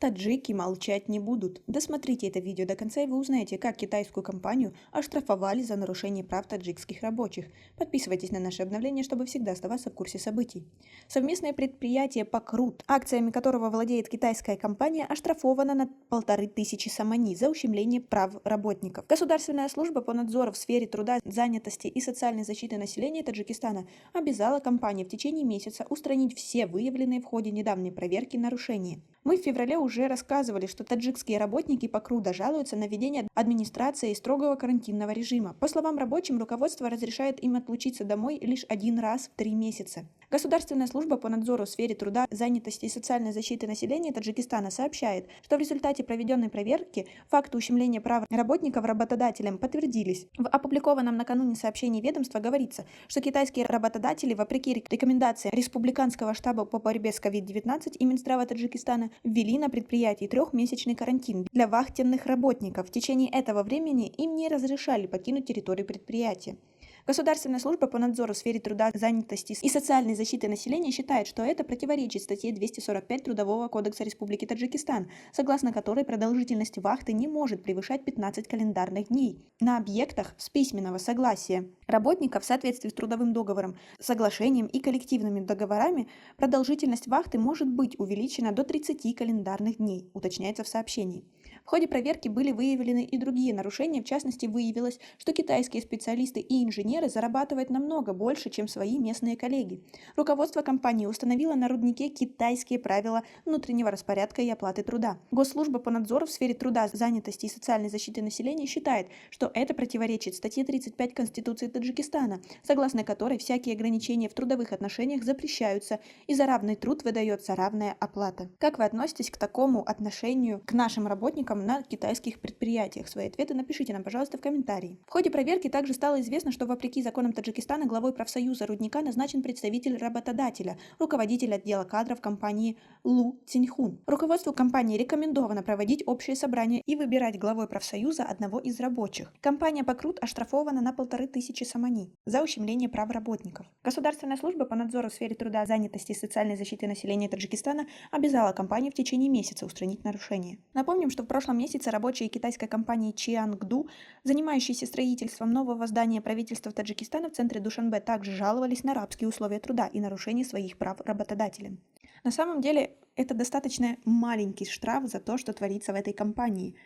Таджики молчать не будут. Досмотрите это видео до конца, и вы узнаете, как китайскую компанию оштрафовали за нарушение прав таджикских рабочих. Подписывайтесь на наши обновления, чтобы всегда оставаться в курсе событий. Совместное предприятие «Покрут», акциями которого владеет китайская компания, оштрафовано на 1500 сомони за ущемление прав работников. Государственная служба по надзору в сфере труда, занятости и социальной защиты населения Таджикистана обязала компанию в течение месяца устранить все выявленные в ходе недавней проверки нарушения. Мы в феврале уже рассказывали, что таджикские работники Покруда жалуются на введение администрации строгого карантинного режима. По словам рабочим, руководство разрешает им отлучиться домой лишь один раз в 3 месяца. Государственная служба по надзору в сфере труда, занятости и социальной защиты населения Таджикистана сообщает, что в результате проведенной проверки факты ущемления прав работников работодателям подтвердились. В опубликованном накануне сообщении ведомства говорится, что китайские работодатели, вопреки рекомендациям Республиканского штаба по борьбе с COVID-19 и Минздрава Таджикистана, ввели на предприятии 3-месячный карантин для вахтенных работников. В течение этого времени им не разрешали покинуть территорию предприятия. Государственная служба по надзору в сфере труда, занятости и социальной защиты населения считает, что это противоречит статье 245 Трудового кодекса Республики Таджикистан, согласно которой продолжительность вахты не может превышать 15 календарных дней на объектах с письменного согласия работников в соответствии с трудовым договором, соглашением и коллективными договорами. Продолжительность вахты может быть увеличена до 30 календарных дней, уточняется в сообщении. В ходе проверки были выявлены и другие нарушения. В частности, выявилось, что китайские специалисты и инженеры зарабатывают намного больше, чем свои местные коллеги. Руководство компании установило на руднике китайские правила внутреннего распорядка и оплаты труда. Госслужба по надзору в сфере труда, занятости и социальной защиты населения считает, что это противоречит статье 35 Конституции Таджикистана, согласно которой всякие ограничения в трудовых отношениях запрещаются, и за равный труд выдается равная оплата. Как вы относитесь к такому отношению к нашим работникам на китайских предприятиях? Свои ответы напишите нам, пожалуйста, в комментарии. В ходе проверки также стало известно, что вопреки законам Таджикистана главой профсоюза рудника назначен представитель работодателя, руководитель отдела кадров компании Лу Циньхун. Руководству компании рекомендовано проводить общее собрание и выбирать главой профсоюза одного из рабочих. Компания Покрут оштрафована на 1500 сомони за ущемление прав работников. Государственная служба по надзору в сфере труда, занятости и социальной защиты населения Таджикистана обязала компанию в течение месяца устранить нарушения. Напомним, что в прошлом месяце рабочие китайской компании Чиангду, занимающиеся строительством нового здания правительства Таджикистана в центре Душанбе, также жаловались на рабские условия труда и нарушение своих прав работодателям. На самом деле, это достаточно маленький штраф за то, что творится в этой компании.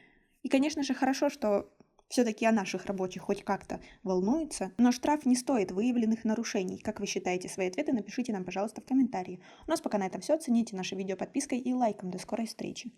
И, конечно же, хорошо, что все-таки о наших рабочих хоть как-то волнуется, но штраф не стоит выявленных нарушений. Как вы считаете? Свои ответы напишите нам, пожалуйста, в комментарии. У нас пока на этом все. Оцените наше видео подпиской и лайком. До скорой встречи.